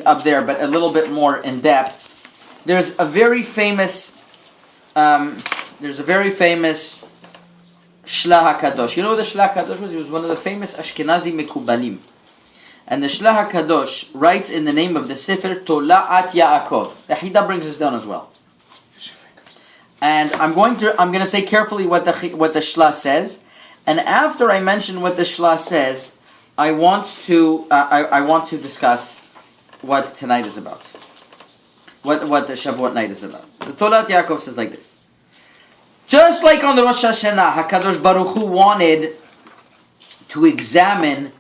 up there, but a little bit more in depth. There's a very famous Shlah HaKadosh. You know what the Shlah HaKadosh was? He was one of the famous Ashkenazi Mekubalim. And the Shlah HaKadosh writes in the name of the Sefer Tola'at Yaakov. The Hida brings this down as well. And I'm going to say carefully what the Shlah says. And after I mention what the Shlah says, I want to discuss what tonight is about. What the Shavuot night is about. The Tola'at Yaakov says like this. Just like on the Rosh Hashanah, HaKadosh Baruch Hu wanted to examine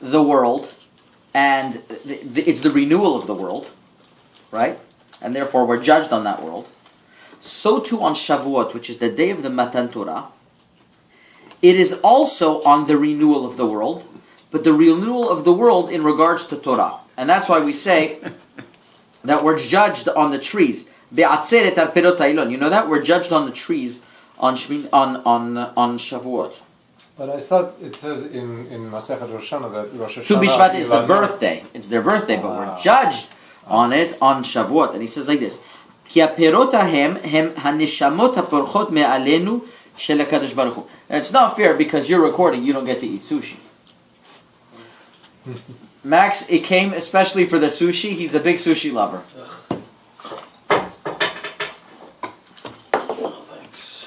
the world, and it's the renewal of the world, right? And therefore we're judged on that world. So too on Shavuot, which is the day of the Matan Torah, it is also on the renewal of the world, but the renewal of the world in regards to Torah. And that's why we say that we're judged on the trees. You know that? We're judged on the trees on Shavuot. But I thought it says in Masechet Rosh Hashanah that Rosh Hashanah... Tu Bishvat is the birthday. It's their birthday, but we're judged on it on Shavuot. And he says like this. It's not fair because you're recording, you don't get to eat sushi. Max, it came especially for the sushi. He's a big sushi lover.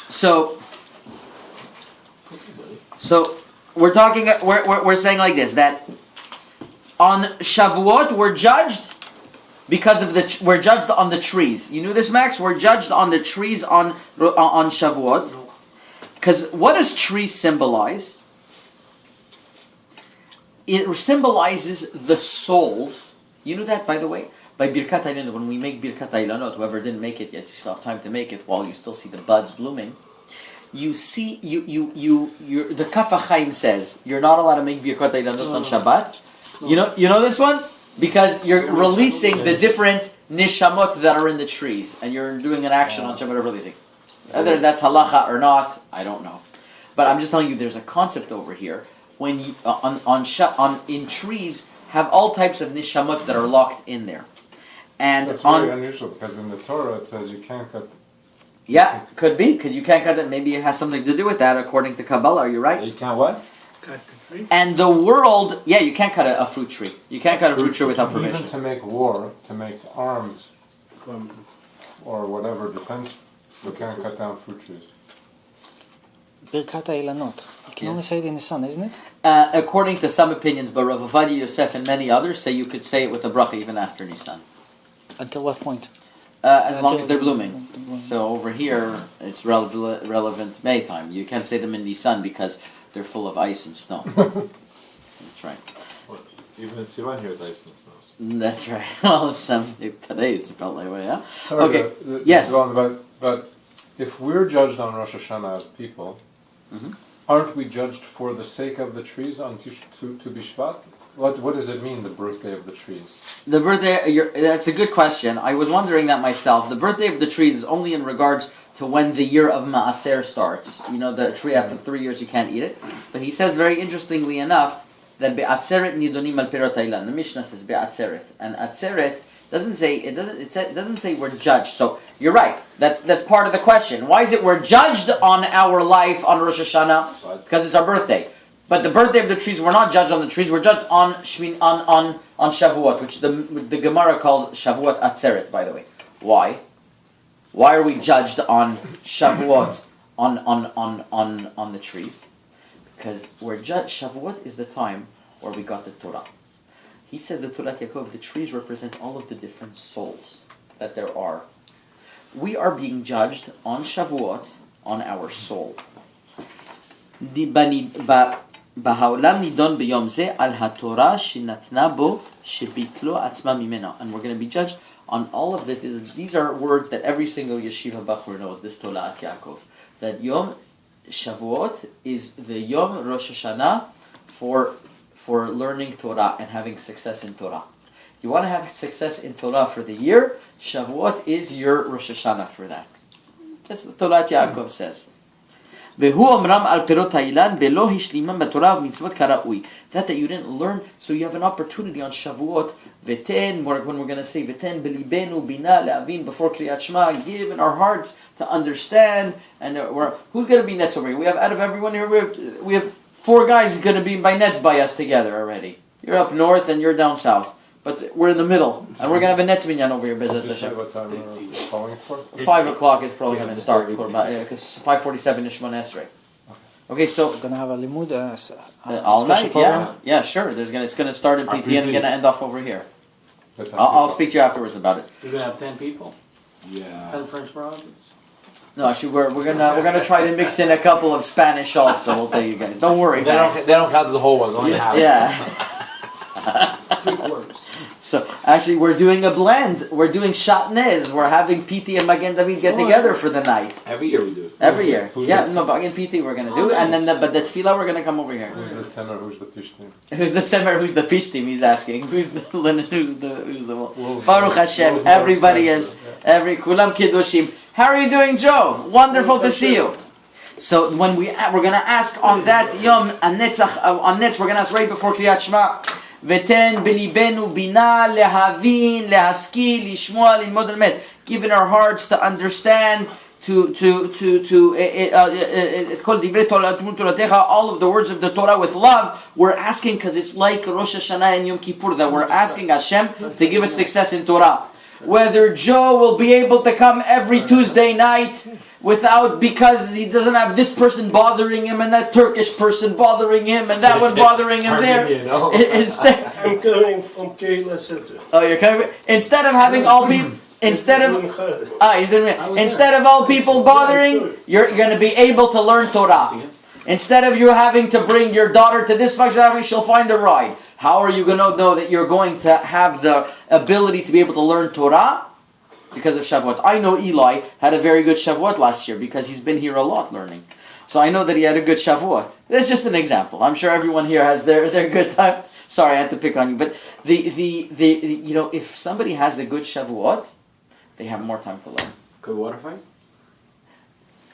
So we're talking. We're saying like this, that on Shavuot we're judged because of we're judged on the trees. You knew this, Max? We're judged on the trees on Shavuot. Because what does tree symbolize? It symbolizes the souls. You know that, by the way? By Birkat Ilanot, when we make Birkat Ilanot, whoever didn't make it yet, you still have time to make it while you still see the buds blooming. You see, the Kaf HaChaim says, you're not allowed to make Birkat Ilanot on Shabbat. You know this one? Because you're releasing the different nishamot that are in the trees. And you're doing an action on Shabbat of releasing. Whether that's halacha or not, I don't know. But I'm just telling you, there's a concept over here. When you, in trees, have all types of nishamot that are locked in there. And that's very unusual, because in the Torah it says you can't cut... Yeah, could be, because you can't cut it. Maybe it has something to do with that, according to Kabbalah. Are you right? You can't what? Cut the tree? And the world... Yeah, you can't cut a fruit tree. You can't cut a fruit tree without permission. Even to make war, to make arms, or whatever, depends... You can't cut down fruit trees. Birkat HaIlanot. You can only say it in the sun, isn't it? According to some opinions, but Rav Ovadia Yosef and many others say you could say it with a bracha even after Nisan. Until what point? As long as they're blooming. So over here, it's relevant May time. You can't say them in Nisan because they're full of ice and snow. That's right. Well, even in Sivan here, it's ice and snow. That's right. Well, today it's felt that way, yeah? Sorry, okay. Yes. But if we're judged on Rosh Hashanah as people, aren't we judged for the sake of the trees on Tu Bishvat? What does it mean, the birthday of the trees? The birthday, that's a good question. I was wondering that myself. The birthday of the trees is only in regards to when the year of Ma'aser starts. You know, the tree after 3 years you can't eat it. But he says very interestingly enough that Be'atzeret nidonim al pirot hailan. The Mishnah says Be'atzeret. And Atzeret doesn't say we're judged. So you're right. That's part of the question. Why is it we're judged on our life on Rosh Hashanah? Because it's our birthday. But the birthday of the trees, we're not judged on the trees. We're judged on Shavuot, which the Gemara calls Shavuot Atzeret. By the way, why? Why are we judged on Shavuot on the trees? Because we're judged. Shavuot is the time where we got the Torah. He says the Torah Yaakov, the trees represent all of the different souls that there are. We are being judged on Shavuot, on our soul. And we're going to be judged on all of this. These are words that every single yeshiva bachur knows, this Tola'at Yaakov. That Yom Shavuot is the Yom Rosh Hashanah for learning Torah and having success in Torah. You want to have success in Torah for the year, Shavuot is your Rosh Hashanah for that. That's what Tola'at Yaakov says. והוא אומרם על פירות האילן ולא השלימם בתורה ומצוות כראוי. That you didn't learn, so you have an opportunity on Shavuot. V'ten, when we're going to say v'ten b'libenu bina le'avin before Kriyat Shema, give in our hearts to understand. And who's going to be nets over here? We have out of everyone here, we have 4 guys going to be by nets by us together already. You're up north and you're down south. But we're in the middle, and we're going to have a Netz Minyan over here, Bezat Just say Hashem. what time we're calling it for? 5 o'clock is probably going to start, because 5:47 is Shemon Esrei. Okay, so We're gonna have a limud, all special night, program. yeah, sure. It's going to start in PT and going to end off over here. What time I'll people? speak to you afterwards about it. You're gonna have 10 people? Yeah. 10 French brothers? No, actually, we're gonna try to mix in a couple of Spanish also. We'll tell you guys. Don't worry, They guys. don't count as the whole one, only half. Yeah. So actually, we're doing a blend. We're doing shatnez. We're having PT and Magen David get together for the night Every year we do it. every year. Who's Yeah, the- no, Magen PT we're gonna do, and then but the tefillah we're gonna come over here. Who's the tenor? Who's the pishtim? Who's the semer? Who's the pishtim? He's asking. Who's the linen? Who's the Wolves- Baruch Hashem. Wolves more Everybody is expensive, every kulam kiddushim. How are you doing, Joe? Wonderful to see you. So when we're gonna ask on that yom on Netz, we're gonna ask right before Kriyat Shema. V'ten b'libenu bina lehavin lehaskil lishmoa lilmod elmet. Give in our hearts to understand, to call divrei Toratecha, all of the words of the Torah with love. We're asking because it's like Rosh Hashanah and Yom Kippur that we're asking Hashem to give us success in Torah. Whether Joe will be able to come every Tuesday night because he doesn't have this person bothering him and that Turkish person bothering him and that one bothering him there. Instead, I'm coming from Kehila Center. oh, you're coming. Instead of having all people, instead of all people bothering, you're going to be able to learn Torah. Instead of you having to bring your daughter to this function, she'll find a ride. How are you going to know that you're going to have the ability to be able to learn Torah? Because of Shavuot. I know Eli had a very good Shavuot last year because he's been here a lot learning. So I know that he had a good Shavuot. That's just an example. I'm sure everyone here has their good time. Sorry, I had to pick on you. But if somebody has a good Shavuot, they have more time to learn. Good water fight?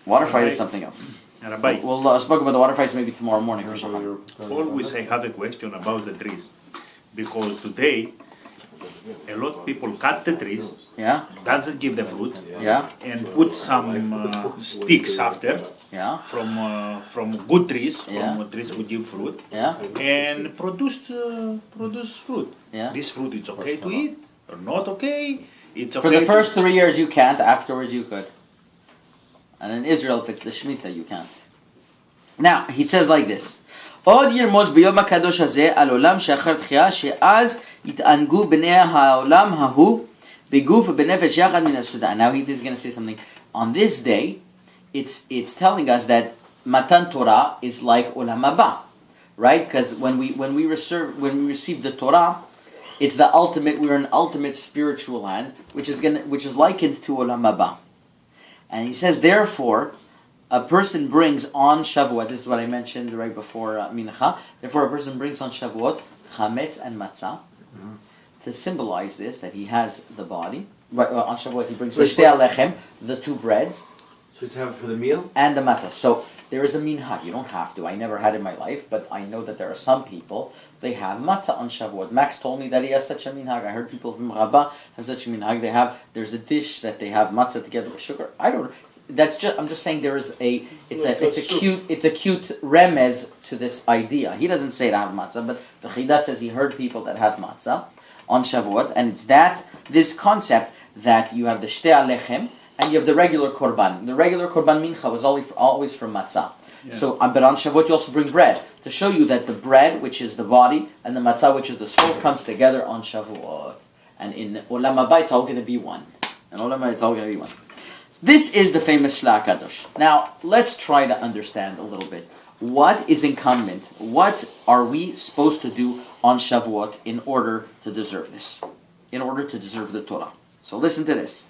Water fight is something else. Rabbi, We'll speak about the water fights maybe tomorrow morning for sure. always I have a question about the trees. Because today, a lot of people cut the trees, Yeah? doesn't give the fruit, Yeah? and put some sticks after Yeah? from good trees, Yeah. from trees who give fruit, Yeah? and produce fruit. Yeah? This fruit is okay to eat or not okay? It's okay For the to- first 3 years you can't, afterwards you could. And in Israel, if it's the Shemitah, you can't. Now, he says like this. עוד ירמוז ביום הקדוש הזה על עולם שאחר תחייה, שאז יתענגו בני העולם ההוא בגוף ובנפש יחד מן הסעודה. Now he is going to say something. On this day, it's telling us that Matan Torah is like Olam Haba, right? Because when we receive the Torah, it's the ultimate. We're an ultimate spiritual land, which is likened to Olam Haba. And he says, therefore, a person brings on Shavuot. This is what I mentioned right before Mincha. Therefore, a person brings on Shavuot chametz and matzah to symbolize this, that he has the body. Right, on Shavuot, he brings the shtei alechem, the 2 breads, So it's have it for the meal? and the matzah. So there is a minhag. You don't have to. I never had in my life, but I know that there are some people, they have matzah on Shavuot. Max told me that he has such a minhag. I heard people from Rabbah have such a minhag. There's a dish that they have matzah together with sugar. I don't. I'm just saying there is it's a cute remez to this idea. He doesn't say to have matzah, but the Chida says he heard people that have matzah on Shavuot, and it's this concept that you have the shtei alechem and you have the regular korban. The regular korban mincha was always from matzah. Yeah. So, but on Shavuot you also bring bread to show you that the bread, which is the body, and the matzah, which is the soul, comes together on Shavuot. And in Olam Haba, it's all going to be one. In Olam Haba, it's all going to be one. This is the famous Shla Kadosh. Now, let's try to understand a little bit. What is incumbent? What are we supposed to do on Shavuot in order to deserve this? In order to deserve the Torah. So listen to this.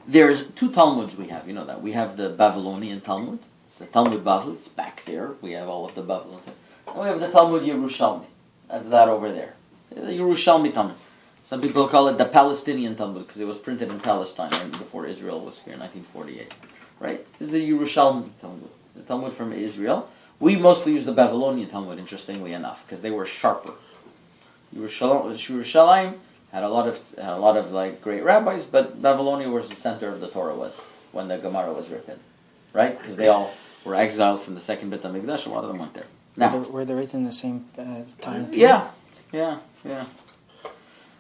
There's 2 Talmuds we have. You know that. We have the Babylonian Talmud. It's the Talmud Bavli. It's back there. We have all of the Babylon. And we have the Talmud Yerushalmi. That's that over there. The Yerushalmi Talmud. Some people call it the Palestinian Talmud because it was printed in Palestine right before Israel was here in 1948. Right? This is the Yerushalmi Talmud. the Talmud from Israel. We mostly use the Babylonian Talmud, interestingly enough, because they were sharper. Yerushalayim had a lot of like great rabbis, but Babylonia was the center of the Torah was when the Gemara was written, right? Because they all were exiled from the second Beit HaMikdash. A lot of them went there. Now, Were they written in the same time? yeah.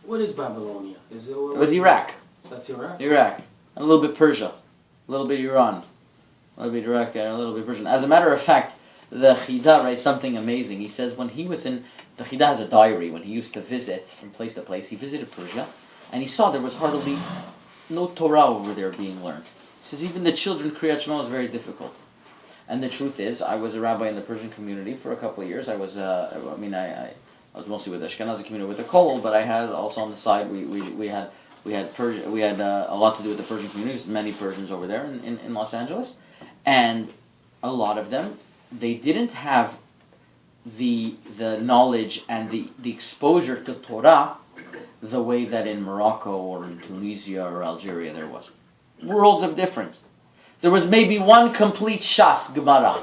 What is Babylonia? Is It was Iraq. That's Iraq? Iraq. And a little bit Persia. A little bit Iran. A little bit Iraq and a little bit Persian. As a matter of fact, the Chida writes something amazing. He says when he was the Chida has a diary, when he used to visit from place to place, he visited Persia, and he saw there was hardly no Torah over there being learned. He says even the children, Kriyat Shema was very difficult. And the truth is, I was a rabbi in the Persian community for a couple of years. I was, I was mostly with the Ashkenazi community with the Kollel, but I had also on the side we had a lot to do with the Persian community. There's many Persians over there in Los Angeles, and a lot of them, they didn't have the knowledge and the exposure to Torah the way that in Morocco or in Tunisia or Algeria there was. Worlds of difference. There was maybe one complete Shas Gemara.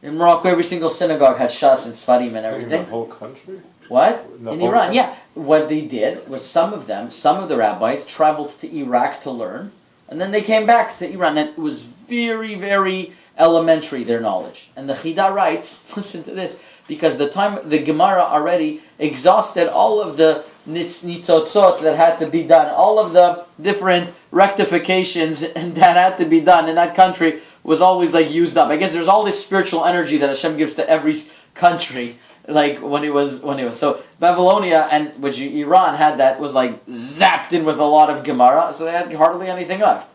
In Morocco, every single synagogue had Shas and Sfarim and everything. In the whole country? What? The In whole Iran, country? yeah. What they did was some of the rabbis traveled to Iraq to learn, and then they came back to Iran, and it was very, very elementary, their knowledge. And the Chida writes, listen to this, because the Gemara already exhausted all of the nitzotzot that had to be done, all of the different rectifications that had to be done in that country was always like used up. I guess there's all this spiritual energy that Hashem gives to every country, like when it was so Babylonia and which Iran had that was like zapped in with a lot of Gemara, so they had hardly anything left.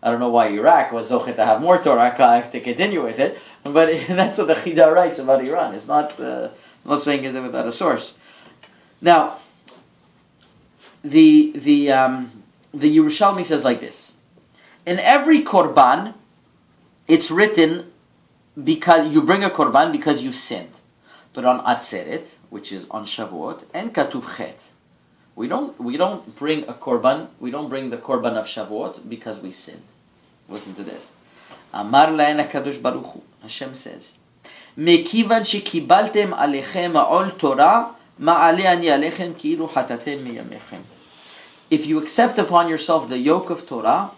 I don't know why Iraq was zochet to have more Torah to continue with it, but that's what the Chida writes about Iran. It's not I'm not saying it without a source. Now, the Yerushalmi says like this: in every korban, it's written because you bring a korban because you sinned. But on Atzeret, which is on Shavuot, and Katuv Chet, we don't bring a korban. We don't bring the korban of Shavuot because we sinned. Listen to this. Amar lahen HaKadosh Baruch Hu. Hashem says, "Mekivan shekibaltem alechem ol Torah, ma'aleh ani alechem ki'ilu hatatem miyamechem." If you accept upon yourself the yoke of Torah,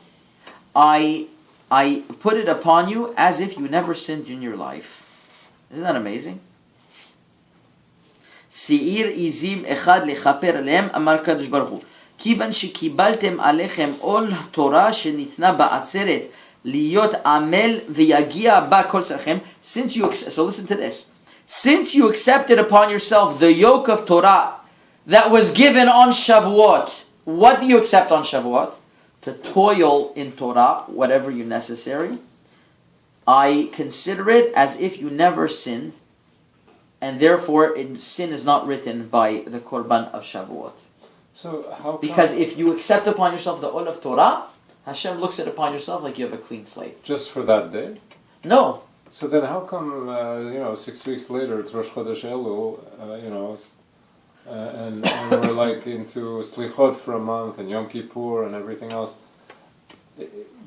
I put it upon you as if you never sinned in your life. Isn't that amazing? Seir izim echad lechaper alehem, amar Kadosh Baruch Hu. Kivan shekibaltem alechem ol Torah shenitna ba'atzeret liyot amel v'yagia ba kol tzarchem. So listen to this. Since you accepted upon yourself the yoke of Torah that was given on Shavuot, what do you accept on Shavuot? To toil in Torah, whatever you necessary. I consider it as if you never sinned, and therefore sin is not written by the Korban of Shavuot. So how? Because if you accept upon yourself the Ol of Torah, Hashem looks at upon yourself like you have a clean slate. Just for that day? No. So then how come, 6 weeks later it's Rosh Chodesh Elul, and we're like into Slichot for a month and Yom Kippur and everything else?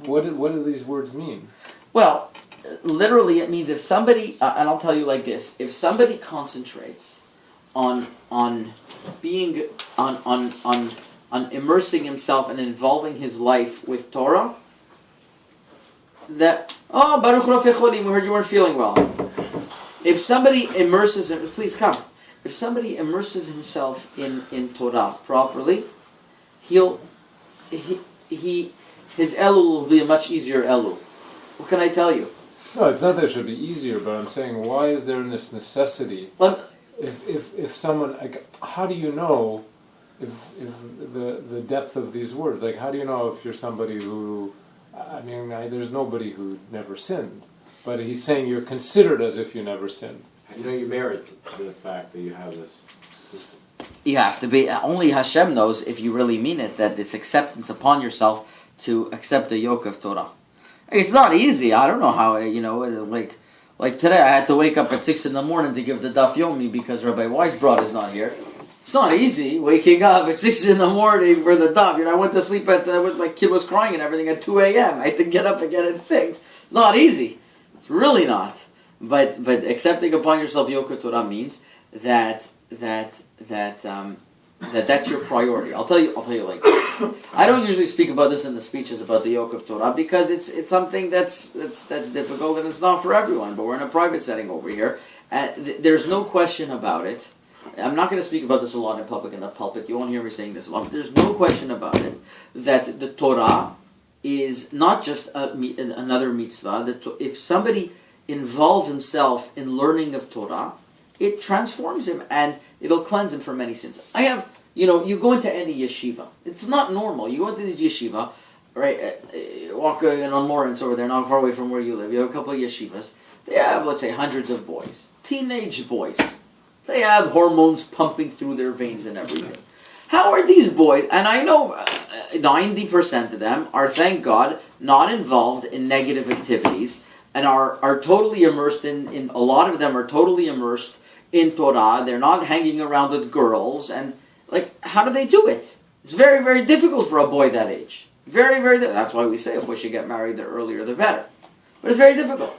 What do these words mean? Well, literally it means if somebody, and I'll tell you like this, if somebody concentrates on being, on immersing himself and involving his life with Torah, that, Baruch Rofei Cholim, we heard you weren't feeling well. If somebody immerses him, please come. If somebody immerses himself in Torah properly, his Elul will be a much easier Elul. What can I tell you? No, it's not that it should be easier, but I'm saying, why is there this necessity? If someone, like, how do you know if the depth of these words? Like, how do you know if you're somebody who, there's nobody who never sinned, but he's saying you're considered as if you never sinned. You know, you merit the fact that you have this. You have to be, only Hashem knows if you really mean it, that it's acceptance upon yourself to accept the yoke of Torah. It's not easy. I don't know how, like today I had to wake up at 6 a.m. to give the Daf Yomi because Rabbi Weisbrod is not here. It's not easy waking up at 6 a.m. for the Daf. I went to sleep when my kid was crying and everything at 2 a.m. I had to get up again at 6. It's not easy. It's really not. But accepting upon yourself Yoke Torah means that's your priority. I'll tell you like this. I don't usually speak about this in the speeches about the yoke of Torah because it's something that's difficult and it's not for everyone. But we're in a private setting over here. There's no question about it. I'm not going to speak about this a lot in public in the pulpit. You won't hear me saying this a lot. But there's no question about it that the Torah is not just another mitzvah. If somebody involves himself in learning of Torah, it transforms him and it'll cleanse him from many sins. You go into any yeshiva. It's not normal. You go into this yeshiva, right? Walk on Lawrence over there, not far away from where you live. You have a couple of yeshivas. They have, let's say, hundreds of boys. Teenage boys. They have hormones pumping through their veins and everything. How are these boys, and I know 90% of them are, thank God, not involved in negative activities and are totally immersed in a lot of them are totally immersed in Torah. They're not hanging around with girls. And, how do they do it? It's very, very difficult for a boy that age. Very, very difficult. That's why we say a boy should get married the earlier the better. But it's very difficult.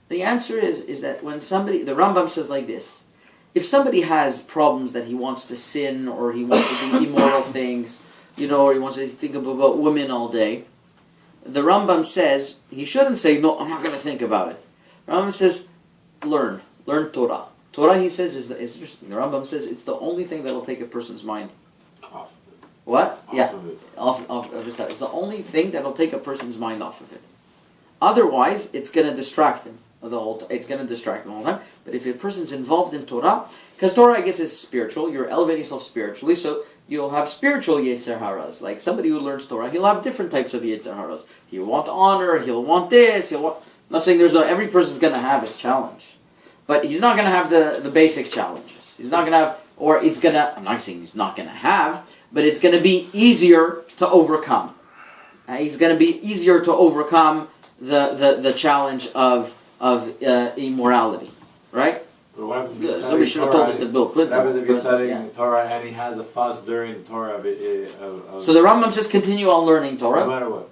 The answer is that when the Rambam says like this, if somebody has problems that he wants to sin or he wants to do immoral things, or he wants to think about women all day, the Rambam says, he shouldn't say, no, I'm not going to think about it. The Rambam says, learn Torah. Torah, he says, is interesting. The Rambam says it's the only thing that will take a person's mind. Off. What? Off of it. Off of his. It's the only thing that will take a person's mind off of it. Otherwise, it's going to distract him. It's going to distract him all the time. But if a person's involved in Torah, because Torah, I guess, is spiritual, you're elevating yourself spiritually, so you'll have spiritual Yetzer Haras. Like somebody who learns Torah, he'll have different types of Yetzer Haras. He'll want honor, he'll want this, I'm not saying every person's going to have his challenge. But he's not going to have the basic challenges. He's not going to have, or it's going to, I'm not saying he's not going to have, but it's going to be easier to overcome. He's going to be easier to overcome the challenge of immorality. Right? But what happens if you're Somebody should have told us to Bill Clinton. What happens if you're studying Torah and he has a fuss during Torah of So the Rambam says continue on learning Torah. no matter what.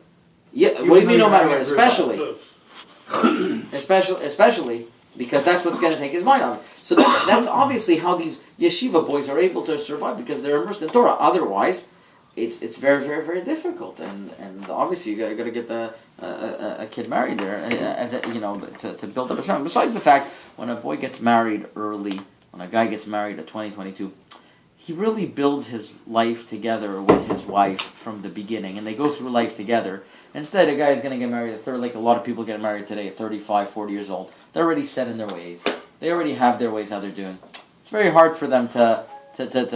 Yeah, what do you mean no matter what? Especially because that's what's going to take his mind on it. So that's obviously how these yeshiva boys are able to survive because they're immersed in Torah. Otherwise, it's very, very, very difficult. And obviously you got to get a kid married there, to build up a family. Besides the fact, when a boy gets married early, when a guy gets married at 20, 22, he really builds his life together with his wife from the beginning, and they go through life together. Instead, a guy is going to get married like a lot of people get married today at 35, 40 years old. They're already set in their ways. They already have their ways how they're doing. It's very hard for them to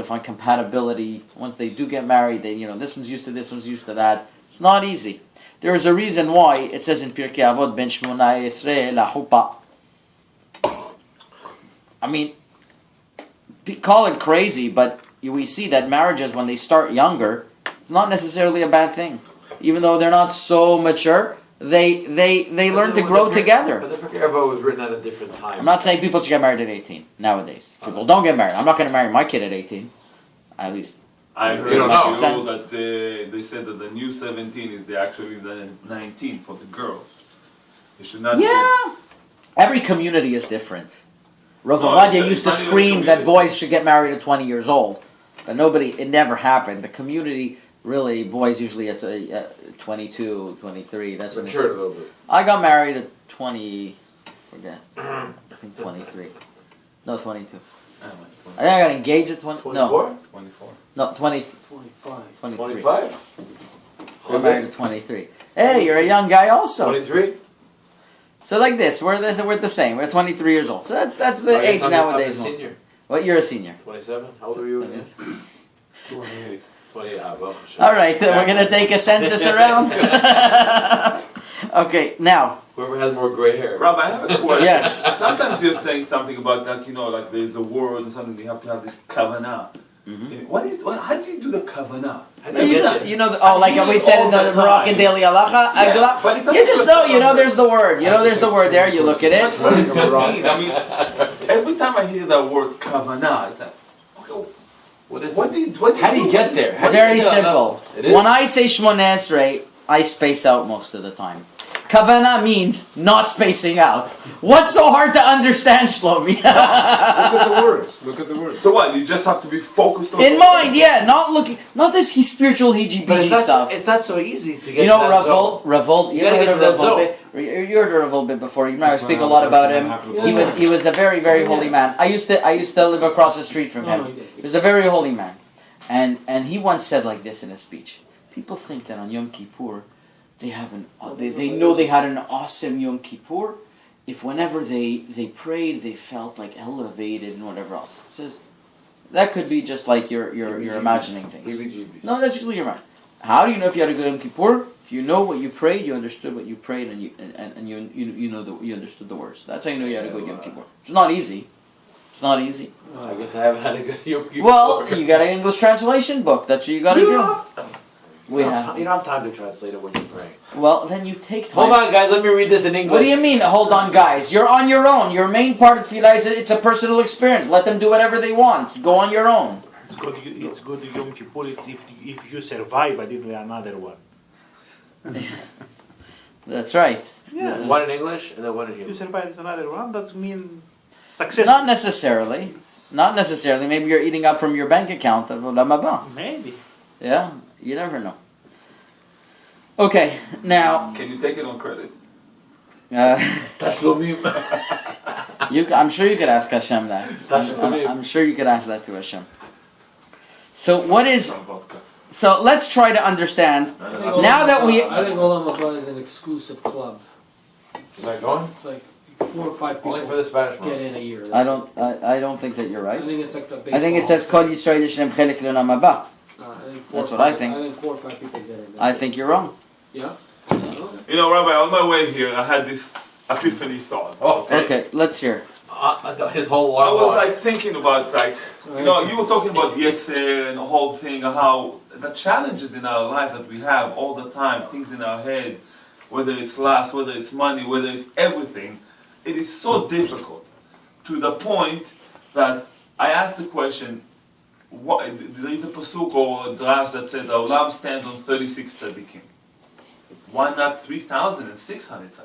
find compatibility. Once they do get married, this one's used to this, one's used to that. It's not easy. There is a reason why it says in Pirkei Avot, Ben Shmona Esrei Lahupa. I mean, call it crazy, but we see that marriages, when they start younger, it's not necessarily a bad thing. Even though they're not so mature, they learn to grow together. But the Pirkei Avot was written at a different time. I'm not saying people should get married at 18 nowadays. People don't get married. I'm not going to marry my kid at 18. At least. I heard that they said that the new 17 is actually the 19 for the girls. It should not. Yeah. Every community is different. Rav Ovadia used to scream that boys should get married at 20 years old, but it never happened. The community. Really, boys usually at 22, 23. That's when Matured a little bit. I got married at 20. Forget. I think 23. No, 22. I think I got engaged at 20. 24? No, 24. no, 25. 23. 25? I got married at 23. Hey, you're a young guy also. 23? So like this, we're the same. We're 23 years old. So that's the age nowadays. I'm a senior. Well, you're a senior. 27? How old are you again? 28. 28. All right, we're going to take a census around. Okay, now. Whoever has more gray hair. Rob, I have a question. Yes. Sometimes you're saying something about that, like there's a word and something, you have to have this kavanah. Mm-hmm. How do you do the kavanah? Like we said in the Moroccan Daily Halacha, you just know, there's the word. There's the word there, you look at it. What does that mean? I mean, every time I hear that word kavanah, it's like, okay, how do you get there? Very simple. When I say Shmoneh Esrei, I space out most of the time. Kavana means not spacing out. What's so hard to understand, Shlomi? Look at the words. Look at the words. So what? You just have to be focused on In mind, yeah, not looking, not this spiritual hiji-biji stuff. It's not so easy to get. You know, to that zone. Revolt. You You gotta ever heard get of to that Revolt? You heard of Revolt bit before. You remember I speak a lot about him. Yeah. He was a very, very holy man. I used to live across the street from him. He was a very holy man, and he once said like this in a speech. People think that on Yom Kippur, they know they had an awesome Yom Kippur if whenever they prayed they felt like elevated and whatever else. He says that could be just like you're imagining things. No, that's usually your mind. How do you know if you had a good Yom Kippur? If you know what you prayed, you understood what you prayed, and you understood the words. That's how you know you had a good Yom Kippur. It's not easy. It's not easy. I guess I haven't had a good Yom Kippur. Well, you got an English translation book. That's what you got to do. We have. You don't have time to translate it when you pray. Well, then you take time. Hold on, guys. Let me read this in English. What do you mean, hold on, guys? You're on your own. Your main part of Tefillah, it's a personal experience. Let them do whatever they want. Go on your own. It's good Yom Kippur. It's if you survive, I did another one. That's right. Yeah. One in English and then one in If you Hebrew. survive, it's another one. That means success. Not necessarily. Not necessarily. Maybe you're eating up from your bank account of Olam Haba. Maybe. Yeah, you never know. Okay, now Can you take it on credit? Tashlumim. I'm sure you could ask Hashem that. I'm sure you could ask that to Hashem. So what is? Some vodka. So let's try to understand. Now that we, I think Olam Haba is an exclusive club. Is that going? It's like 4 or 5 people Only for the Spanish get one. in a year. I don't think that you're I right. think it's like the baseball. I think it says Kol Yisrael Yishem Chelek L'Olam Haba. I think That's what I think. I think 4 or 5 people get in. I think you're wrong. Yeah. You know, Rabbi, on my way here, I had this epiphany thought. Oh, Okay, let's hear. his whole I was one. like thinking about you were talking about Yetzer and the whole thing, how the challenges in our lives that we have all the time, things in our head, whether it's lust, whether it's money, whether it's everything, it is so difficult to the point that I asked the question, there is a pasuk or a drash that says, Olam stands on 36 tzaddikim. Why not 3,600 tzaddikim?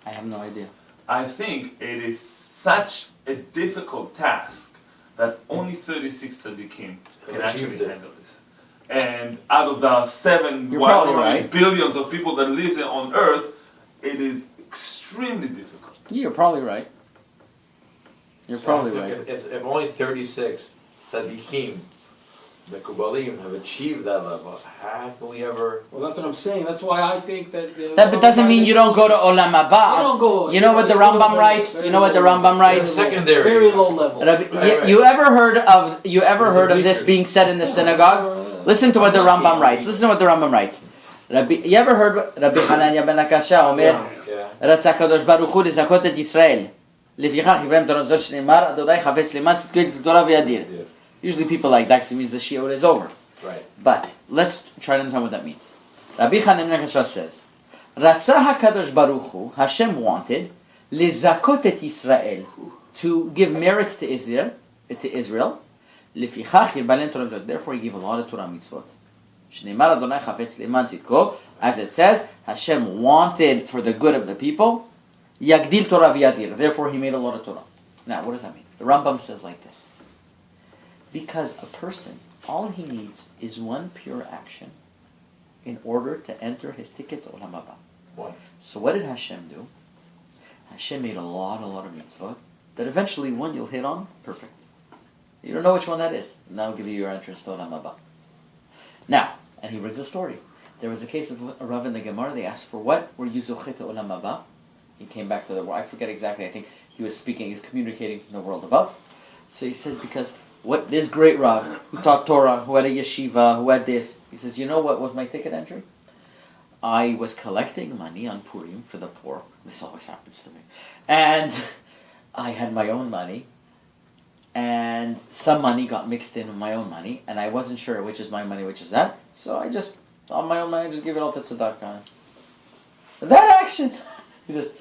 I have no idea. I think it is such a difficult task that only 36 tzaddikim can actually handle this. And out of the 7 You're probably right. billions of people that live on earth, it is extremely difficult. You're probably right. You're probably So I right. think if only 36 Sadiqim, the Kubalim, have achieved that level, how can we ever... Well, that's what I'm saying. That's why I think that... That but doesn't mean you don't go to Olam You Haba. don't go. You know what the Rambam writes? You know what the Rambam writes? Secondary. Very low level. You ever heard of this being said in the synagogue? Listen to what the Rambam writes. Listen to what the Rambam writes. You ever heard Rabbi Hanania ben Akasha Omer? רצה הקדוש ברוך הוא לזכות את ישראל. לפיכך יברם תורת זאת שנאמר, אדוני חפץ למען צדקו את תורה וידיר. Usually people like that, 'cause it means the shiur is over. Right. But let's try to understand what that means. Rabbi Hanania ben Akasha says, רצה הקדוש ברוך הוא, Hashem wanted, לזכות את ישראל, to give merit to Israel, לפיכך ירבה להם תורה וזאת. Therefore he gave a lot of Torah mitzvot. שנאמר אדוני חפץ למען צדקו, as it says, Hashem wanted for the good of the people, Yagdil Torah v'yadir. Therefore, He made a lot of Torah. Now, what does that mean? The Rambam says like this: because a person, all he needs is one pure action in order to enter his ticket to Olam Haba. What? So, what did Hashem do? Hashem made a lot of mitzvot that eventually one you'll hit on perfect. You don't know which one that is, and that'll give you your entrance to Olam Haba. Now, and he brings a story. There was a case of a Rav in the Gemara. They asked for what were you zocheh to Olam Haba. He came back to the world. I forget exactly. I think he was speaking. He was communicating from the world above. So he says, because what this great Rav who taught Torah, who had a yeshiva, who had this. He says, you know what was my ticket entry? I was collecting money on Purim for the poor. This always happens to me. And I had my own money. And some money got mixed in with my own money. And I wasn't sure which is my money, which is that. So I just, on my own money, I just give it all to tzedakah. That action, he says,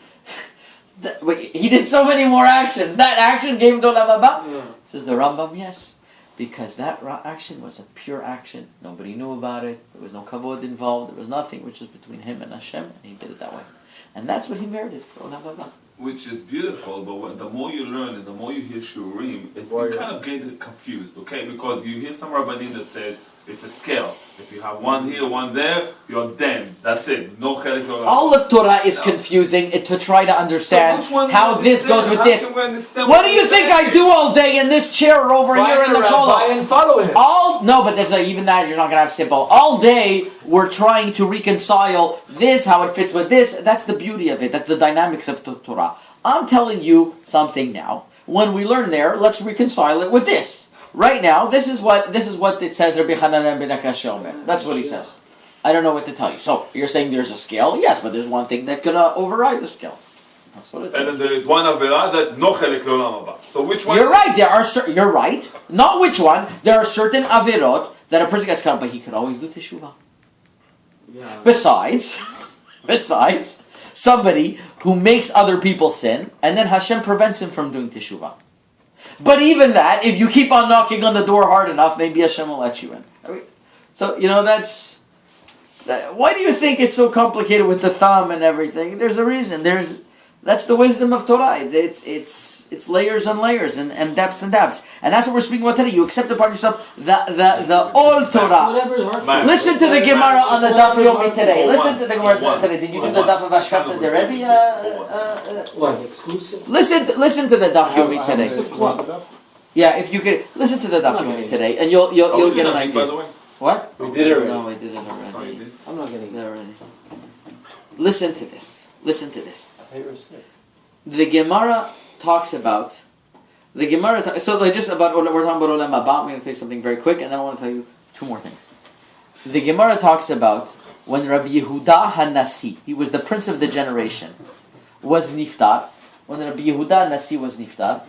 he did so many more actions. That action gave him to Olam Haba. Yeah. Says the Rambam, yes. Because that action was a pure action. Nobody knew about it. There was no kavod involved. There was nothing, which was between him and Hashem, and he did it that way. And that's what he merited for Olam Haba. Which is beautiful, but the more you learn and the more you hear Shurim, you kind of get confused, okay? Because you hear some Rabbanim that says it's a scale. If you have one here, one there, you're damned. That's it. No chelik olam. All of Torah is confusing to try to understand So how this goes with this. What do you think I do all day in this chair or over here in the kollel? and follow him. But there's even that you're not going to have simple. All day we're trying to reconcile this, how it fits with this. That's the beauty of it. That's the dynamics of Torah. I'm telling you something now. When we learn there, let's reconcile it with this. Right now, this is what it says. Rabbi Hanan ben Akash Omer. That's what he says. I don't know what to tell you. So you're saying there's a scale? Yes, but there's one thing that could override the scale. That's what it says. And then there is one avera that no chelik olam haba. So which one? You're right. You're right. Not which one. There are certain avirot that a person gets caught, but he could always do teshuvah. Yeah. Besides, somebody who makes other people sin, and then Hashem prevents him from doing teshuvah. But even that, if you keep on knocking on the door hard enough, maybe Hashem will let you in. So, why do you think it's so complicated with the thumb and everything? There's a reason. That's the wisdom of Torah. It's layers and layers and depths and depths. And that's what we're speaking about today. You accept upon yourself the all Torah. Whatever is hard for you. Listen to the Gemara on the Daf Yomi today. Listen to the Gemara today. Did you do the Daf of Ashkafta the Rebbe? What, exclusive? Listen to the Daf Yomi today. What? Yeah, if you could listen to the Daf Yomi today, and you'll get an idea. By the way, What? We did it already. No, we did it oh, you already. did? I'm not getting Did it that. already. Listen to this. Listen to this. I thought you were sick. The Gemara talks about we're talking about Olam Haba. I'm going to tell you something very quick, and then I want to tell you two more things. The Gemara talks about when Rabbi Yehuda HaNasi, he was the prince of the generation, was niftar. When Rabbi Yehuda HaNasi was niftar,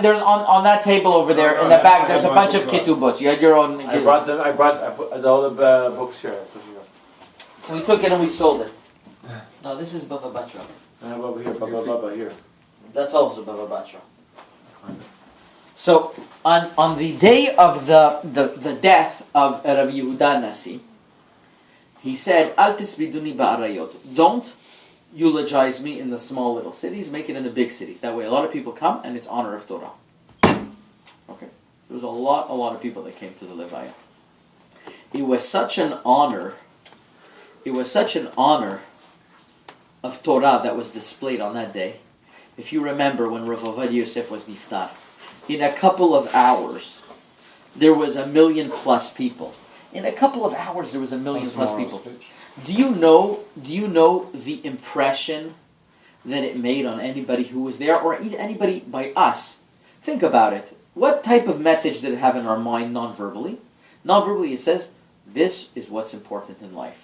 there's on that table over there in the back. There's a bunch of ketubot. You had your own. I brought all the books here. We took it and we sold it. No, this is Bava Batra. I have over here, Baba here. That's also Bava Batra. So on the day of the death of Rabbi Yehuda Nasi, he said, "Al tisbiduni ba'arayot." Don't eulogize me in the small little cities. Make it in the big cities. That way, a lot of people come, and it's honor of Torah. Okay, there was a lot of people that came to the Levaya. It was such an honor. It was such an honor of Torah that was displayed on that day. If you remember when Rav Ovadia Yosef was niftar, in a couple of hours, there was 1 million plus people. In a couple of hours, there was 1 million plus people. Do you know the impression that it made on anybody who was there, or anybody by us? Think about it. What type of message did it have in our mind non-verbally? Non-verbally, it says, this is what's important in life.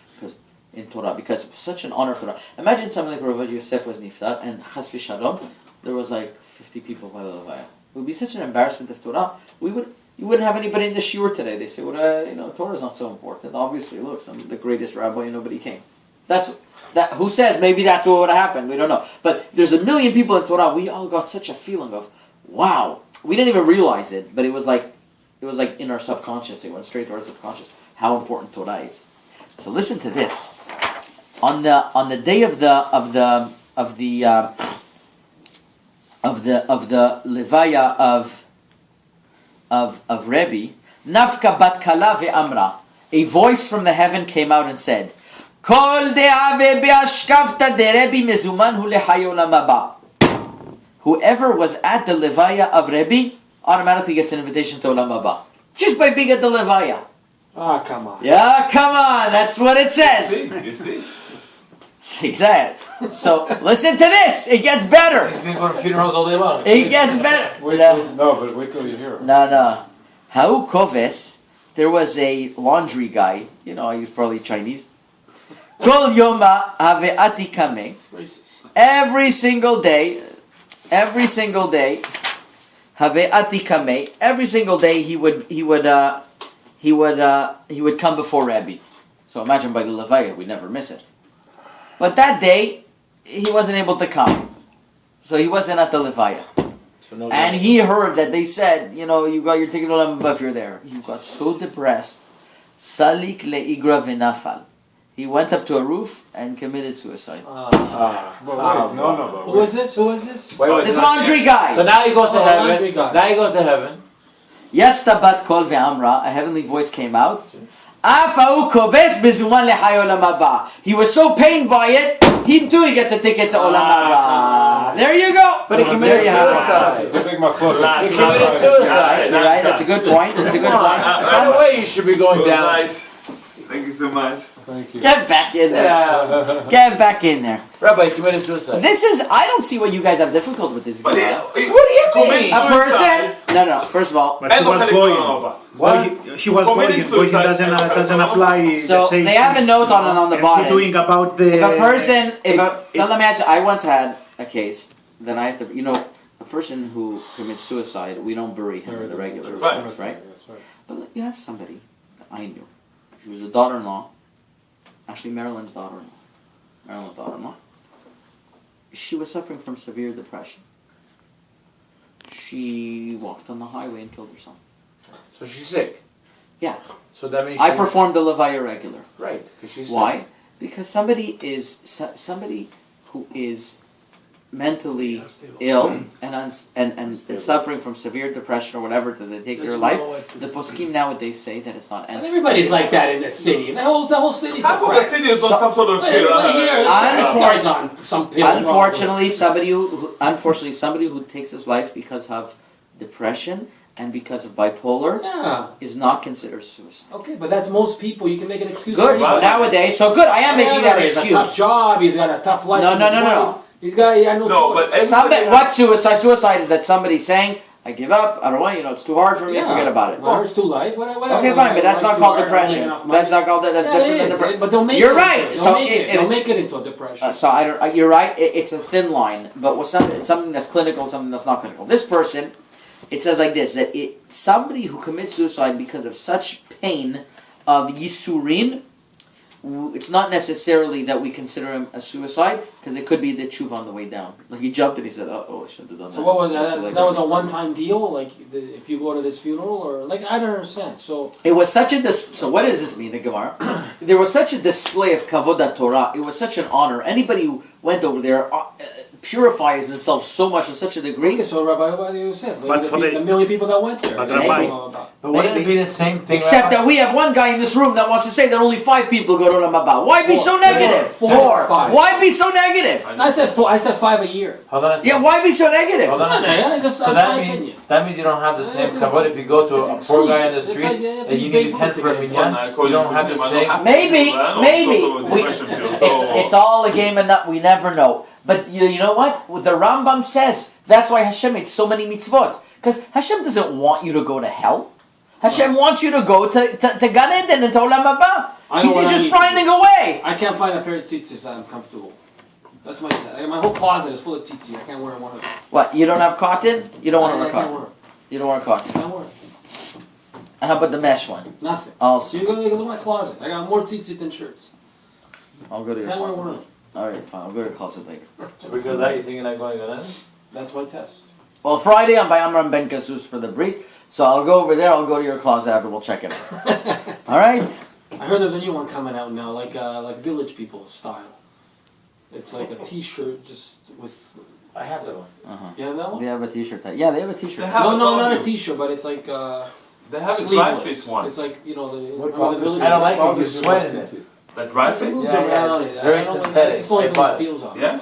In Torah, because it was such an honor of Torah. Imagine something like Rav Ovadia Yosef was niftar, and chas v'shalom, there was like 50 people by the Levaya. It would be such an embarrassment of Torah. You wouldn't have anybody in the shiur today. They say, Torah is not so important. Obviously, look, the greatest rabbi, and nobody came. Who says maybe that's what would have happened? We don't know. But there's 1 million people in Torah. We all got such a feeling of, wow. We didn't even realize it, but it was like in our subconscious. It went straight to our subconscious. How important Torah is. So listen to this. On the day of the levaya of Rebbe, Nafka bat kala ve'amra, a voice from the heaven came out and said, Kol de'ave be'ashkavta de Rebbe mezuman hu lehayolam haba. Whoever was at the levaya of Rebbe automatically gets an invitation to Olam Haba. Just by being at the levaya. Ah, come on. Yeah, come on. That's what it says. You see? Exactly. So listen to this. It gets better. He's going to go to funerals all day long. It gets better. But wait till you hear it. No. Hau Koves, there was a laundry guy. He was probably Chinese. Kol yoma have'ati kameh. Every single day, have'ati kameh. Every single day he would come before Rabbi. So imagine by the Levaya, we'd never miss it. But that day, he wasn't able to come. So he wasn't at the Levaya. So no and he heard that they said, you know, you're taking Olam Haba if you're there. He got so depressed. Salik le'igra v'nafal. He went up to a roof and committed suicide. But wait, Who is this? Who is this? This laundry guy. So now he goes to laundry heaven. guy. Now he goes to heaven. Yatzta bat kol ve'amra. A heavenly voice came out. Afa'u kobes bezuman lehay olam haba. He was so pained by it, he too he gets a ticket to olam haba. There you go. But he committed There you have it. suicide. it's a big machloket. He committed suicide. You're right. That's a good point. That's a good point. Right away, you should be going It was down. nice. Thank you so much. Thank you. Get back in there. Yeah. Get back in there. Rabbi, he committed suicide. This is. I don't see what you guys have difficult with this. But guy. What do you mean? A person. No. First of all, But he was going. He was going. Going doesn't apply. so the same they have a thing. note on the And bottom. he doing about the. If a person, now let me ask you. I once had a case that I have to. You know, a person who commits suicide, we don't bury him in the regular Right. sense, right? That's right. But you have somebody that I knew. She was a daughter-in-law. Actually, Marilyn's daughter-in-law. She was suffering from severe depression. She walked on the highway and killed herself. So she's sick. Yeah. So that means I performed the Levaya regular. Right, because she's Why? sick. Because somebody who is mentally ill and suffering from severe depression or whatever that they take their life. The poskim nowadays say that it's not. And everybody's like that in the city. The whole city's Half of the depressed. city is on some sort of Everybody here is on some pill. Unfortunately, somebody who takes his life because of depression and because of bipolar Yeah. is not considered suicide. Okay, but that's most people. You can make an excuse. Good. for So everybody. nowadays, so good. I am making that He's a excuse. tough job. He's got a tough life. No. with his wife. He's got no No, choice. but Somebody, what's suicide? Suicide is that somebody's saying, "I give up. I don't want. It's too hard for me. Forget about it." Well, hers too life. Whatever. Okay, fine, but that's not called depression. That's not called that. That's Yeah, different it than is. depression. But don't make You're it right. Into it. So Don't make it. Don't make it into a depression. So I don't. You're right. It's a thin line, but with something that's clinical, something that's not clinical. This person, it says like this: that somebody who commits suicide because of such pain of yisurin, it's not necessarily that we consider him a suicide because it could be the tshuva on the way down. Like he jumped and he said, "Oh, I shouldn't have done that." So what was that? Just like That was a one-time deal. Like if you go to this funeral, or like I don't understand. So It was such a so what does this mean, the Gemara? There was such a display of kavod Torah. It was such an honor. Anybody who went over there purifies themselves so much to such a degree. okay, so Rabbi Yosef, But the, for the million people that went there. But they Rabbi- don't know about. But wouldn't it be the same thing? Except Rabbi? that we have one guy in this room that wants to say that only 5 people go to Olam Haba. Why be so negative? Four. Five. Why be so negative? I said 4. I said 5 a year. Hold on a second. Yeah, why be so negative? Hold on a second. Yeah, just So that's that my means opinion. you don't have the same It's kavod if you go to a it's poor guy in the exclusive. street It's like, and you need a tent for a minyan. You don't have the same. Maybe. It's all a game and we never know. But you know what? The Rambam says that's why Hashem made so many mitzvot. Because Hashem doesn't want you to go to hell. Hashem wants you to go to Gan Eden and to Olam Haba. I know what He's I just need trying to to go away. I can't find a pair of tzitzis that I'm comfortable. That's my whole closet is full of tzitzis. I can't wear one of them. What? You don't have cotton? You don't want to wear I can't cotton. wear it. You don't want cotton. I can't wear it. And how about the mesh one? Nothing. Also, So you go look at my closet. I got more tzitzit than shirts. I'll go to your Can't wear closet. one. later. All right, fine. I'll go to your closet later. So because of that, you thinking I'm going to that? That's my test. Well, Friday I'm by Amram Ben Kasus for the Brit, so I'll go over there. I'll go to your closet after. We'll check it out. All right. I heard there's a new one coming out now, like Village People style. It's like a T-shirt just with. I have that one. You have that one? They have a T-shirt. Yeah, they have a T-shirt. They have- No, told not you. a T-shirt, but it's like They have a dry sleeveless. fit one. It's like the What remember the Village. I don't like People? it. You sweat in it. The dry It fit? moves Yeah, yeah, around. it's very I don't know, synthetic. I just don't like I the way bought it it. feels on. Yeah?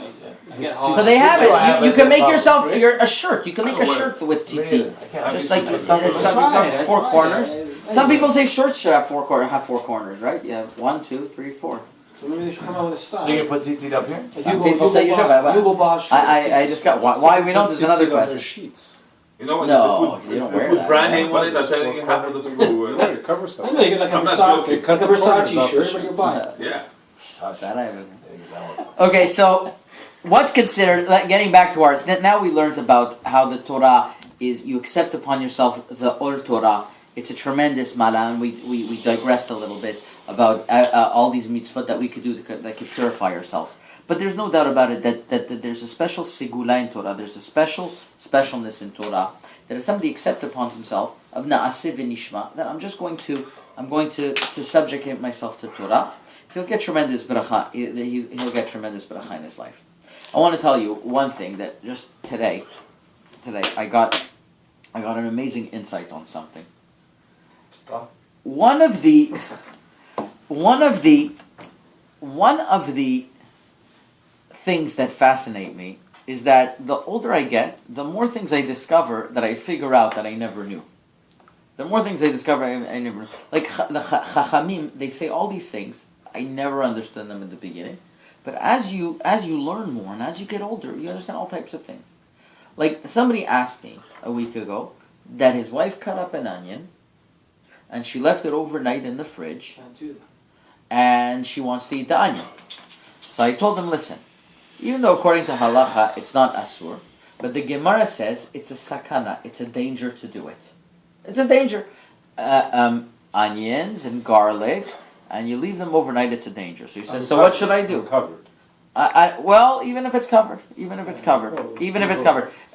I get So hot. they have I it. You have can it make in yourself bottles. a shirt. You can make a shirt with TT. Just like it's got I 4 tried corners. it. Some people say shirts should have 4 corners, right? You have 1, 2, 3, 4. So maybe they should come out with a style. So you can put tzitzit up here? Some people say you should, but Hugo Boss. I just got why we don't. There's another question. Sheets. You know what? No, they you don't put, wear they put that. brand name on it. I'm telling you, half of the people who wear Yeah, it. it covers I something. know you get like a I'm not Versace, joking. like a Cut the corners Versace off the shirt, but you shirts. buy it. Yeah. That I haven't. Okay, so what's considered? Getting back to ours. Now we learned about how the Torah is. You accept upon yourself the Or Torah, it's a tremendous mala, and we digressed a little bit about all these mitzvot that we could do that could purify ourselves. But there's no doubt about it that there's a special segula in Torah, there's a specialness in Torah, that if somebody accepts upon himself of na'aseh v'nishma, that I'm going to subjugate myself to Torah, he'll get tremendous bracha. He'll get tremendous bracha in his life. I want to tell you one thing that just today I got an amazing insight on something. Stop. One of the things that fascinate me is that the older I get, the more things I discover that I figure out that I never knew. The more things I discover I never knew. Like the Chachamim, they say all these things. I never understood them in the beginning. But as you learn more and as you get older, you understand all types of things. Like somebody asked me a week ago that his wife cut up an onion and she left it overnight in the fridge and she wants to eat the onion. So I told them, listen, even though according to halacha it's not asur, but the Gemara says it's a sakana, it's a danger to do it. It's a danger. Onions and garlic, and you leave them overnight, it's a danger. So he says, so what should I do? Covered. Well, even if it's covered.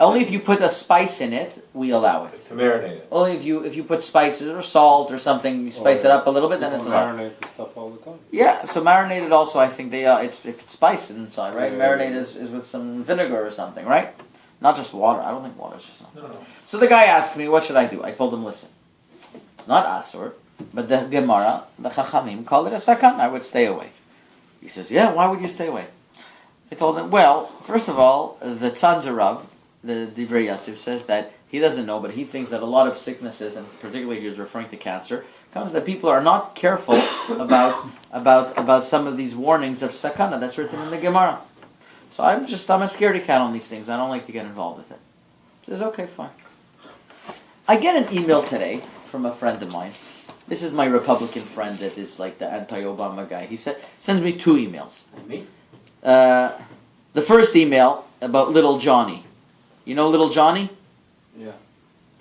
Only if you put a spice in it, we allow it. To marinate it. Only if you put spices or salt or something, you spice it up a little bit, then it's allowed. Marinate the stuff all the time. Yeah, so marinated also, I think if it's spiced inside, right? Yeah, Marinade is with some vinegar or something, right? Not just water. I don't think water is just enough. No. So the guy asked me, what should I do? I told him, listen, it's not asur, but the Gemara, the Chachamim, call it a sakan. I would stay away. He says, yeah, why would you stay away? I told him, well, first of all, the Tzanzarav, the Divrei Yatziv, says that he doesn't know, but he thinks that a lot of sicknesses, and particularly he was referring to cancer, comes that people are not careful about some of these warnings of sakana that's written in the Gemara. So I'm a scaredy cat on these things. I don't like to get involved with it. He says, okay, fine. I get an email today from a friend of mine. This is my Republican friend that is like the anti-Obama guy. He sends me 2 emails. Me? The first email about little Johnny. You know little Johnny? Yeah.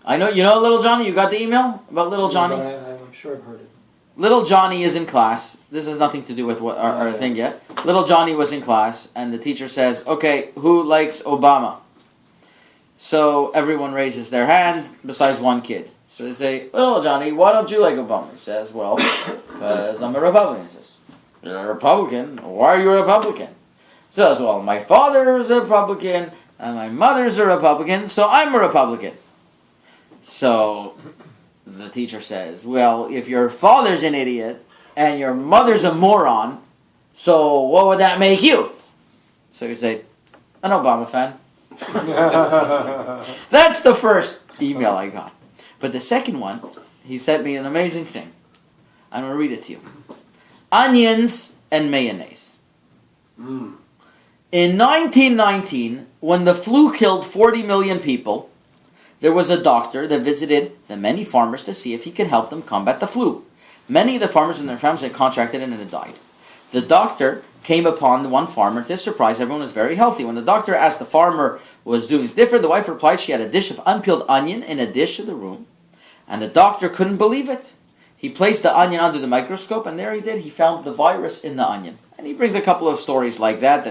I know. You know little Johnny? You got the email about little Johnny? I'm sure I've heard it. Little Johnny is in class. This has nothing to do with what our thing yet. Little Johnny was in class, and the teacher says, okay, who likes Obama? So everyone raises their hand, besides one kid. So they say, little Johnny, why don't you like Obama? He says, well, because I'm a Republican. He says, you're a Republican? Why are you a Republican? He says, well, my father is a Republican, and my mother's a Republican, so I'm a Republican. So the teacher says, well, if your father's an idiot and your mother's a moron, so what would that make you? So you say, an Obama fan. That's the first email I got. But the second one, he sent me an amazing thing. I'm going to read it to you. Onions and mayonnaise. In 1919, when the flu killed 40 million people, there was a doctor that visited the many farmers to see if he could help them combat the flu. Many of the farmers and their families had contracted it and had died. The doctor came upon one farmer. To his surprise, everyone was very healthy. When the doctor asked the farmer what was doing different, the wife replied she had a dish of unpeeled onion in a dish in the room, and the doctor couldn't believe it. He placed the onion under the microscope, and there he did. He found the virus in the onion. And he brings a couple of stories like that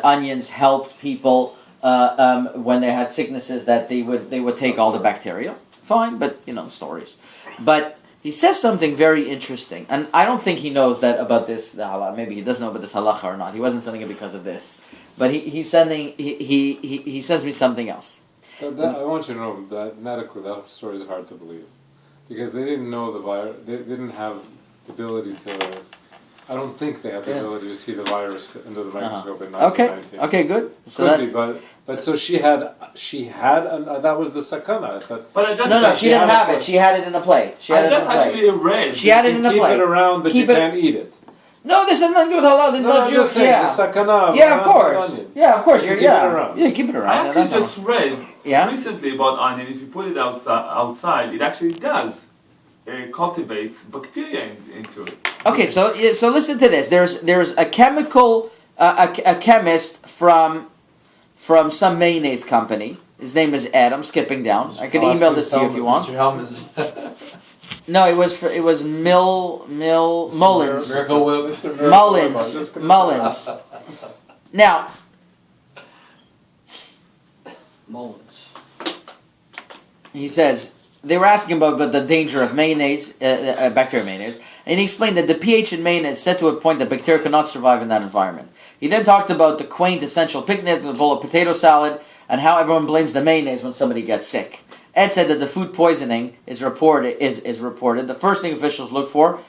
onions helped people when they had sicknesses, that they would take all the bacteria. Fine, but stories. But he says something very interesting, and I don't think he knows that about this. Maybe he doesn't know about this halacha or not. He wasn't sending it because of this, but he sends me something else. I want you to know that medically that story is hard to believe, because they didn't know the virus. They didn't have the ability to. I don't think they have the ability to see the virus under the microscope in 1919. Okay, good. So Could be, but so she had that was the sakana. But I just no, she didn't have it. She had it in a plate. She had read. She had it in a plate. Keep it around, but you can't eat it. No, this has nothing to do with halal. This is not Jewish. The sakana. Yeah, of course. Yeah, of course. Keep it around. Yeah, keep it around. I actually just read Yeah? recently about onion. If you put it outside, it actually does cultivates bacteria into it. Okay, so listen to this. There's a chemical, a chemist from some mayonnaise company. His name is Ed. I'm skipping down. I can email this to you if you want. Mr. Hellman's. No, it was Mullins. Miracle Whip, Mr. Miracle Mullins. Now, Mullins. he says they were asking about the danger of mayonnaise, bacteria mayonnaise, and he explained that the pH in mayonnaise is set to a point that bacteria cannot survive in that environment. He then talked about the quaint essential picnic with a bowl of potato salad and how everyone blames the mayonnaise when somebody gets sick. Ed said that the food poisoning is reported. The first thing officials look for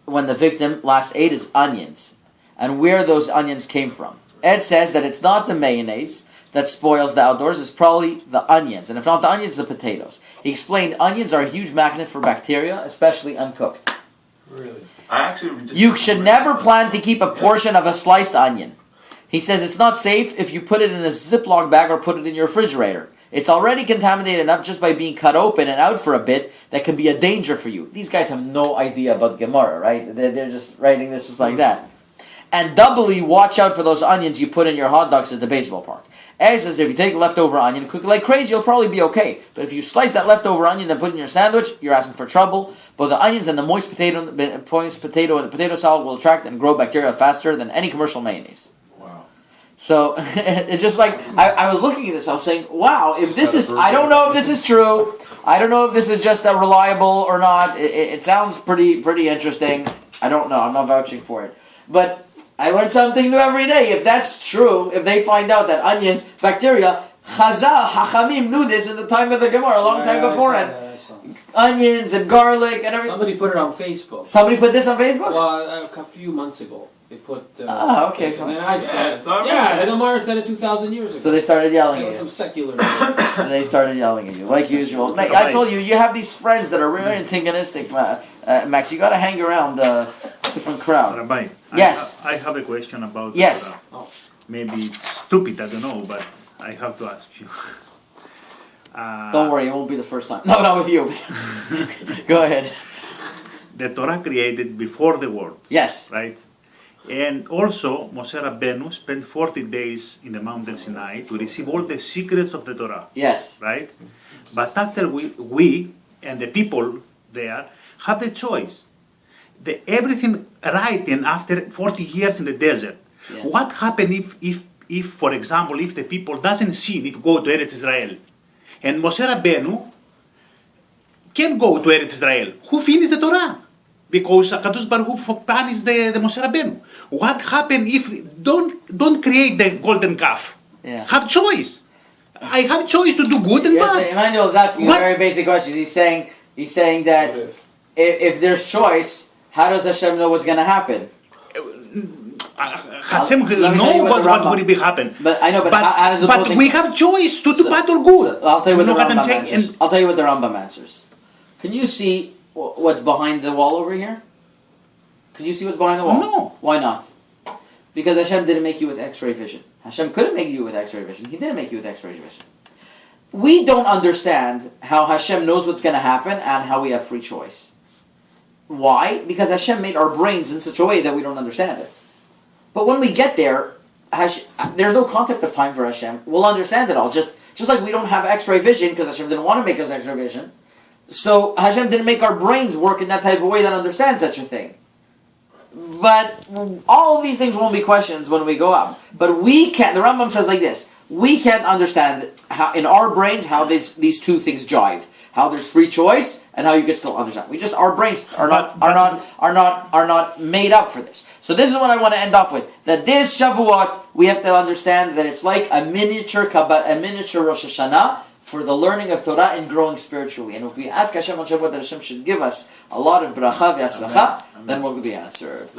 when the victim last ate is onions, and where those onions came from. Ed says that it's not the mayonnaise that spoils the outdoors, it's probably the onions, and if not the onions, the potatoes. He explained onions are a huge magnet for bacteria, especially uncooked. Really? You should never plan to keep a portion of a sliced onion. He says it's not safe if you put it in a Ziploc bag or put it in your refrigerator. It's already contaminated enough just by being cut open and out for a bit that can be a danger for you. These guys have no idea about Gemara, right? They're just writing this just like that. And doubly, watch out for those onions you put in your hot dogs at the baseball park. Ed says if you take leftover onion and cook it like crazy, you'll probably be okay. But if you slice that leftover onion and put it in your sandwich, you're asking for trouble. Both the onions and the moist potato and the potato salad will attract and grow bacteria faster than any commercial mayonnaise. Wow. So it's just like I was looking at this. I was saying, "Wow! If this is, I don't know if this is true. I don't know if this is just a reliable or not. It sounds pretty interesting. I don't know. I'm not vouching for it, but." I learn something new every day. If that's true, if they find out that onions, bacteria, Chazal, Hachamim knew this in the time of the Gemara, a long time beforehand. Onions and garlic and everything. Somebody put it on Facebook. Somebody put this on Facebook? Well, a few months ago. They put... okay. And then I said... the Gemara said it 2,000 years ago. So they started yelling at you. Some secular... They started yelling at you, like usual. I told you, you have these friends that are really antagonistic, Max. You got to hang around a different crowd. Rabbi, yes. I have a question about yes. Torah. Maybe it's stupid, I don't know, but I have to ask you. Don't worry, it won't be the first time. No, not with you. Go ahead. The Torah created before the world. Yes. Right? And also, Moshe Rabbeinu spent 40 days in the mountain Sinai to receive all the secrets of the Torah. Yes. Right? But after we and the people there have the choice. Everything written after 40 years in the desert. Yes. What happens if, for example, if the people doesn't sin, if go to Eretz Israel, and Moshe Rabbeinu can go to Eretz Israel, who finished the Torah? Because Kadosh Baruch Hu punished the Moshe Rabbeinu. What happens if don't create the golden calf? Yeah. Have choice. I have choice to do good and bad. Emmanuel is asking a very basic question. He's saying that if there's choice, how does Hashem know what's going to happen? Hashem know what will be happen. But I know, how does the but we have choice to do bad or good. So I'll tell you what the Rambam answers. I'll tell you what the Rambam answers. Can you see what's behind the wall over here? Can you see what's behind the wall? No. Why not? Because Hashem didn't make you with X-ray vision. Hashem couldn't make you with X-ray vision. He didn't make you with X-ray vision. We don't understand how Hashem knows what's going to happen and how we have free choice. Why? Because Hashem made our brains in such a way that we don't understand it. But when we get there, there's no concept of time for Hashem. We'll understand it all. Just like we don't have X-ray vision because Hashem didn't want to make us X-ray vision. So Hashem didn't make our brains work in that type of way that understands such a thing. But all of these things won't be questions when we go up. But we can't. The Rambam says like this: we can't understand how in our brains how these two things jive. How there's free choice and how you can still understand. Our brains are not made up for this. So this is what I want to end off with. That this Shavuot we have to understand that it's like a miniature Rosh Hashanah for the learning of Torah and growing spiritually. And if we ask Hashem on Shavuot that Hashem should give us a lot of bracha v'atzlacha, then we'll be answered.